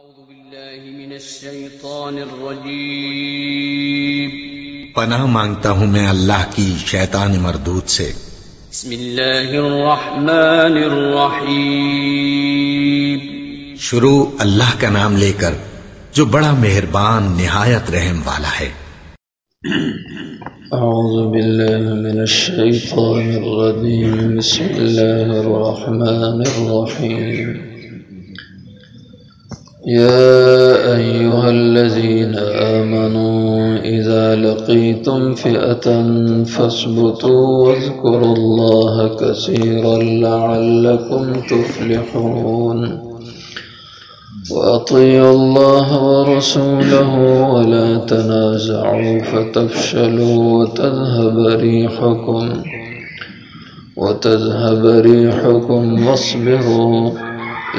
أعوذ بالله من الشيطان الرجيم پناہ مانگتا ہوں میں اللہ کی شیطان مردود سے۔ بسم الله الرحمن الرحيم شروع اللہ کا نام لے کر جو بڑا مہربان نہایت رحم والا ہے۔ أعوذ بالله من الشيطان الرجيم بسم الله الرحمن الرحيم يا أيها الذين آمنوا إذا لقيتم فئة فاثبتوا واذكروا الله كثيرا لعلكم تفلحون وأطيعوا الله ورسوله ولا تنازعوا فتفشلوا وتذهب ريحكم واصبروا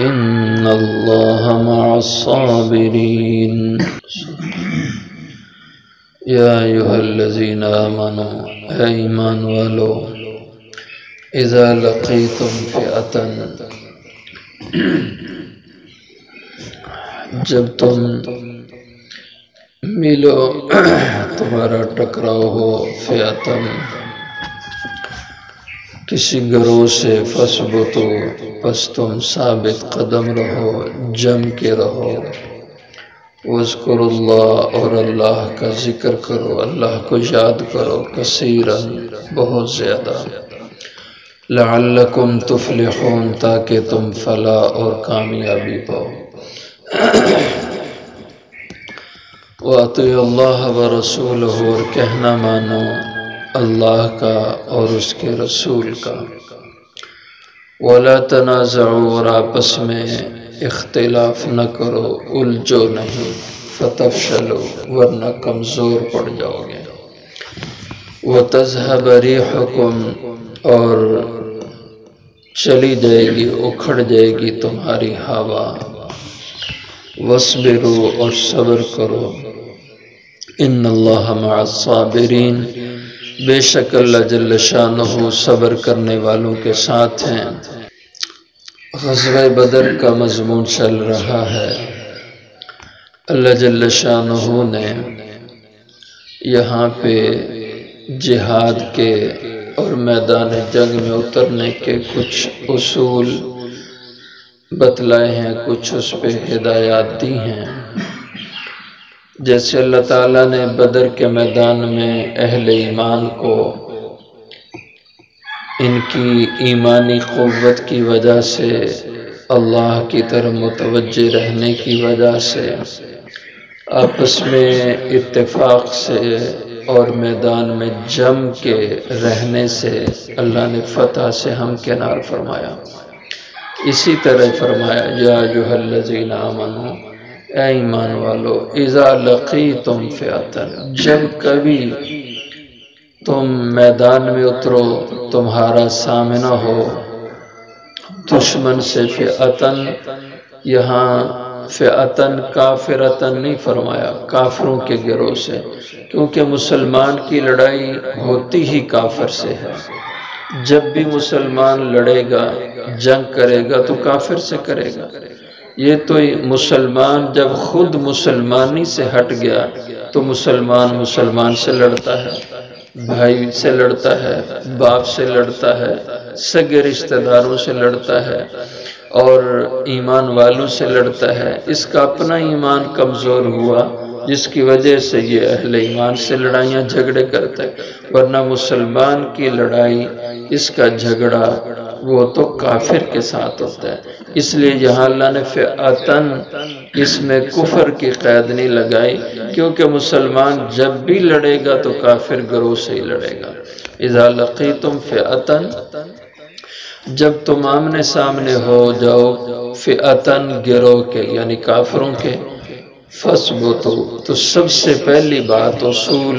إن الله مع الصابرين يا أيها الذين آمنوا إيمان والو إذا لقيتم فئة جب تم ملو تمہارا ٹکراؤ ہو فئتن کسی گروہ سے فثبتو پس تم ثابت قدم رہو جم کے رہو واذکروا اللہ اور اللہ کا ذکر کرو اللہ کو یاد کرو کثیراً بہت زیادہ لعلکم تفلحون تاکہ تم فلاح اور کامیابی پاؤ وَأَطِيعُوا اللَّهَ وَرَسُولَهُ اور کہنا مانو اللہ کا اور اس کے رسول کا وَلَا تَنَازَعُوا اور آپس میں اختلاف نہ کرو الجھو نہیں فَتَفْشَلُوا ورنہ کمزور پڑ جاؤ گے وَتَذْهَبَ رِيحُكُمْ اور چلی جائے گی اکھڑ جائے گی تمہاری ہوا وَاصْبِرُوا اور صبر کرو ان اللہ مع الصابرین بے شک اللہ جل شانہ صبر کرنے والوں کے ساتھ ہیں۔ غزوہ بدر کا مضمون چل رہا ہے۔ اللہ جل شانہ نے یہاں پہ جہاد کے اور میدان جنگ میں اترنے کے کچھ اصول بتلائے ہیں، کچھ اس پہ ہدایات دی ہیں۔ جیسے اللہ تعالیٰ نے بدر کے میدان میں اہل ایمان کو ان کی ایمانی قوت کی وجہ سے اللہ کی طرف متوجہ رہنے کی وجہ سے آپس میں اتفاق سے اور میدان میں جم کے رہنے سے اللہ نے فتح سے ہمکنار فرمایا۔ اسی طرح فرمایا یا ایھا الذین آمنوا اے ایمان والو اذا لقیتم فئۃ جب کبھی تم میدان میں اترو تمہارا سامنا ہو دشمن سے فئۃن یہاں فئۃن کافرتن نہیں فرمایا کافروں کے گروہ سے، کیونکہ مسلمان کی لڑائی ہوتی ہی کافر سے ہے۔ جب بھی مسلمان لڑے گا جنگ کرے گا تو کافر سے کرے گا۔ یہ تو مسلمان جب خود مسلمانی سے ہٹ گیا تو مسلمان سے لڑتا ہے، بھائی سے لڑتا ہے، باپ سے لڑتا ہے، سگے رشتہ داروں سے لڑتا ہے اور ایمان والوں سے لڑتا ہے۔ اس کا اپنا ایمان کمزور ہوا جس کی وجہ سے یہ اہل ایمان سے لڑائیاں جھگڑے کرتا ہے، ورنہ مسلمان کی لڑائی اس کا جھگڑا وہ تو کافر کے ساتھ ہوتا ہے۔ اس لیے یہاں اللہ نے فئۃن اس میں کفر کی قید نہیں لگائی، کیونکہ مسلمان جب بھی لڑے گا تو کافر گروہ سے ہی لڑے گا۔ اذا لقیتم فئۃن جب تم آمنے سامنے ہو جاؤ فئۃن گروہ کے یعنی کافروں کے فثبتوا تو سب سے پہلی بات اصول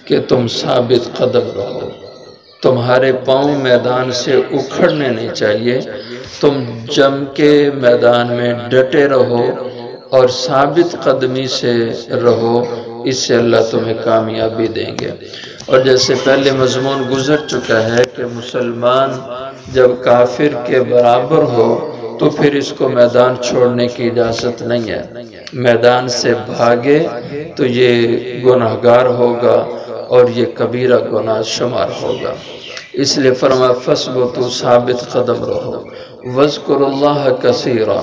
کہ تم ثابت قدم رہو، تمہارے پاؤں میدان سے اکھڑنے نہیں چاہیے، تم جم کے میدان میں ڈٹے رہو اور ثابت قدمی سے رہو، اس سے اللہ تمہیں کامیابی دیں گے۔ اور جیسے پہلے مضمون گزر چکا ہے کہ مسلمان جب کافر کے برابر ہو تو پھر اس کو میدان چھوڑنے کی اجازت نہیں ہے۔ میدان سے بھاگے تو یہ گناہگار ہوگا اور یہ کبیرہ گناہ شمار ہوگا۔ اس لیے فرمایا فثبتوا، ثابت قدم رہو، واذکروا اللہ کثیرا،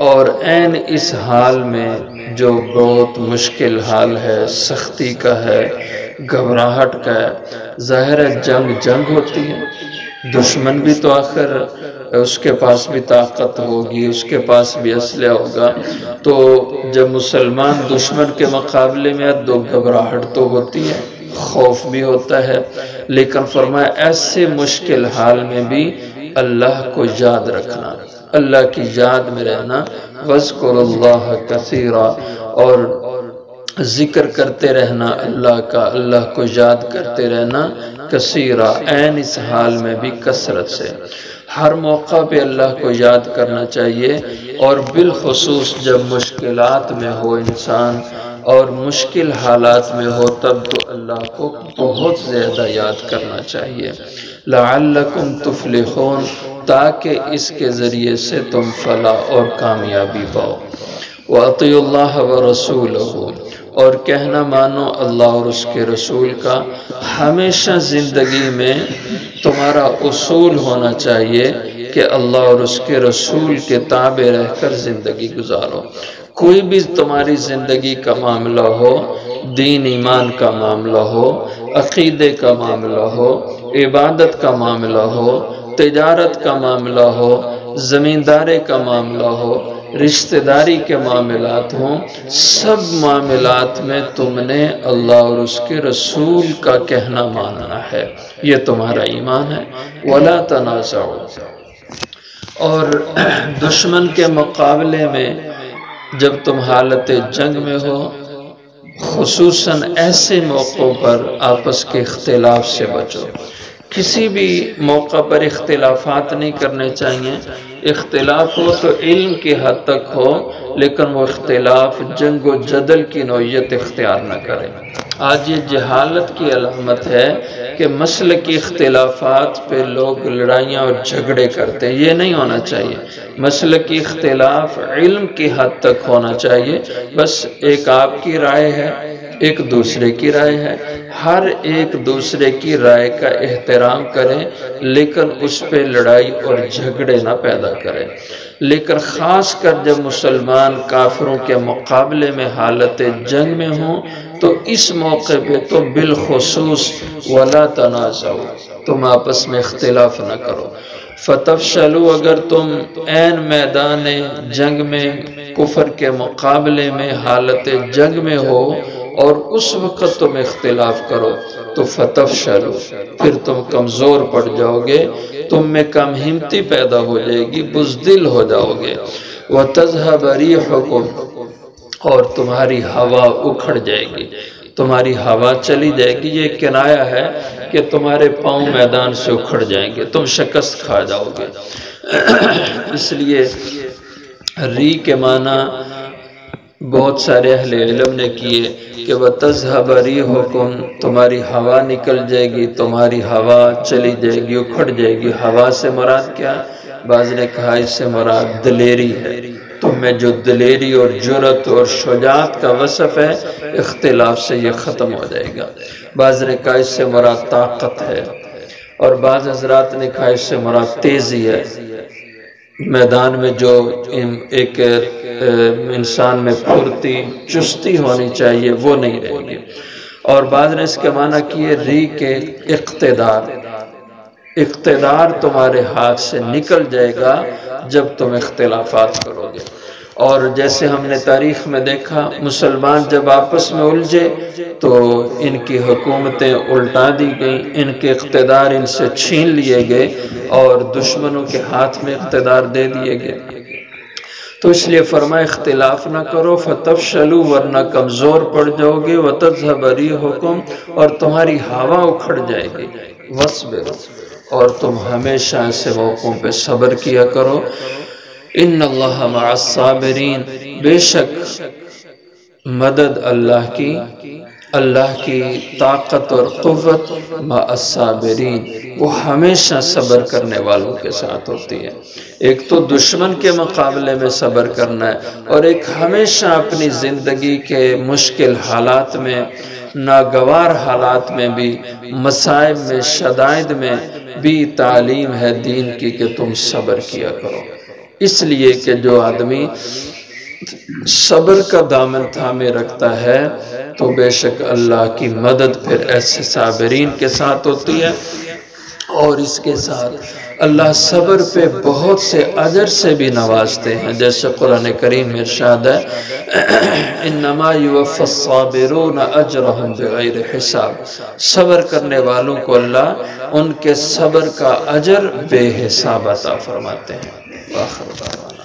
اور عین اس حال میں جو بہت مشکل حال ہے، سختی کا ہے، گھبراہٹ کا ہے۔ ظاہر ہے جنگ ہوتی ہے، دشمن بھی تو آخر اس کے پاس بھی طاقت ہوگی، اس کے پاس بھی اسلحہ ہوگا، تو جب مسلمان دشمن کے مقابلے میں تو گھبراہٹ تو ہوتی ہے، خوف بھی ہوتا ہے، لیکن فرمایا ایسے مشکل حال میں بھی اللہ کو یاد رکھنا، اللہ کی یاد میں رہنا، وَاذْكُرُوا اللَّهَ كَثِيرًا، اور ذکر کرتے رہنا اللہ کا، اللہ کو یاد کرتے رہنا، کثیرا، عین اس حال میں بھی کثرت سے۔ ہر موقع پہ اللہ کو یاد کرنا چاہیے، اور بالخصوص جب مشکلات میں ہو انسان اور مشکل حالات میں ہو تب تو اللہ کو بہت زیادہ یاد کرنا چاہیے۔ لعلکم تفلحون، تاکہ اس کے ذریعے سے تم فلاح اور کامیابی پاؤ۔ وَأَطِیعُوا اللَّهَ وَرَسُولَهُ، اور کہنا مانو اللہ اور اس کے رسول کا۔ ہمیشہ زندگی میں تمہارا اصول ہونا چاہیے کہ اللہ اور اس کے رسول کے تابع رہ کر زندگی گزارو۔ کوئی بھی تمہاری زندگی کا معاملہ ہو، دین ایمان کا معاملہ ہو، عقیدے کا معاملہ ہو، عبادت کا معاملہ ہو، تجارت کا معاملہ ہو، زمینداری کا معاملہ ہو، رشتہ داری کے معاملات ہوں، سب معاملات میں تم نے اللہ اور اس کے رسول کا کہنا ماننا ہے، یہ تمہارا ایمان ہے۔ وَلَا تَنَازَعُوا، اور دشمن کے مقابلے میں جب تم حالت جنگ میں ہو، خصوصاً ایسے موقعوں پر آپس کے اختلاف سے بچو۔ کسی بھی موقع پر اختلافات نہیں کرنے چاہیے۔ اختلاف ہو تو علم کی حد تک ہو، لیکن وہ اختلاف جنگ و جدل کی نوعیت اختیار نہ کرے۔ آج یہ جہالت کی علامت ہے کہ مسلکی اختلافات پہ لوگ لڑائیاں اور جھگڑے کرتے ہیں، یہ نہیں ہونا چاہیے۔ مسلکی اختلاف علم کی حد تک ہونا چاہیے، بس ایک آپ کی رائے ہے، ایک دوسرے کی رائے ہے، ہر ایک دوسرے کی رائے کا احترام کریں، لیکن اس پہ لڑائی اور جھگڑے نہ پیدا کریں۔ لیکن خاص کر جب مسلمان کافروں کے مقابلے میں حالت جنگ میں ہوں تو اس موقع پہ تو بالخصوص وَلَا تَنَازَعُوا، تم آپس میں اختلاف نہ کرو۔ فَتَفْشَلُوا، اگر تم عین میدان جنگ میں کفر کے مقابلے میں حالت جنگ میں ہو اور اس وقت تم اختلاف کرو تو فتفشلوا، پھر تم کمزور پڑ جاؤ گے، تم میں کم ہمتی پیدا ہو جائے گی، بزدل ہو جاؤ گے۔ وتذهب ريحكم، اور تمہاری ہوا اکھڑ جائے گی، تمہاری ہوا چلی جائے گی۔ یہ کنایا ہے کہ تمہارے پاؤں میدان سے اکھڑ جائیں گے، تم شکست کھا جاؤ گے۔ اس لیے ری کے معنی بہت سارے اہل علم نے کیے کہ وَتَذْهَبَ رِيحُكُمْ، تمہاری ہوا نکل جائے گی، تمہاری ہوا چلی جائے گی، اکھڑ جائے گی۔ ہوا سے مراد کیا؟ بعض نے کہا اس سے مراد دلیری ہے، تم میں جو دلیری اور جرأت اور شجاعت کا وصف ہے، اختلاف سے یہ ختم ہو جائے گا۔ بعض نے کہا اس سے مراد طاقت ہے، اور بعض حضرات نے کہا اس سے مراد تیزی ہے۔ میدان میں جو ایک انسان میں پھرتی چستی ہونی چاہیے وہ نہیں رہے گی۔ اور بعض نے اس کے معنی کیے ری کے اقتدار، اقتدار تمہارے ہاتھ سے نکل جائے گا جب تم اختلافات کرو گے۔ اور جیسے ہم نے تاریخ میں دیکھا، مسلمان جب آپس میں الجھے تو ان کی حکومتیں الٹا دی گئیں، ان کے اقتدار ان سے چھین لیے گئے اور دشمنوں کے ہاتھ میں اقتدار دے دیے گئے۔ تو اس لیے فرمایا اختلاف نہ کرو، فتفشلوا، ورنہ کمزور پڑ جاؤ گے، وتذهب ريحكم، اور تمہاری ہوا اکھڑ جائے گی، واصبروا، اور تم ہمیشہ ایسے موقعوں پہ صبر کیا کرو۔ ان اللہ مع الصابرین، بے شک مدد اللہ کی اللہ کی طاقت اور قوت مع الصابرین، وہ ہمیشہ صبر کرنے والوں کے ساتھ ہوتی ہے۔ ایک تو دشمن کے مقابلے میں صبر کرنا ہے، اور ایک ہمیشہ اپنی زندگی کے مشکل حالات میں، ناگوار حالات میں بھی، مصائب میں، شدائد میں بھی تعلیم ہے دین کی کہ تم صبر کیا کرو۔ اس لیے کہ جو آدمی صبر کا دامن تھامے رکھتا ہے تو بے شک اللہ کی مدد پھر ایسے صابرین کے ساتھ ہوتی ہے، اور اس کے ساتھ اللہ صبر پہ بہت سے اجر سے بھی نوازتے ہیں، جیسے قرآن کریم میں ارشاد ہے انما یوفی الصابرون اجرهم بغیر حساب، صبر کرنے والوں کو اللہ ان کے صبر کا اجر بے حساب عطا فرماتے ہیں۔ آخر دعوانا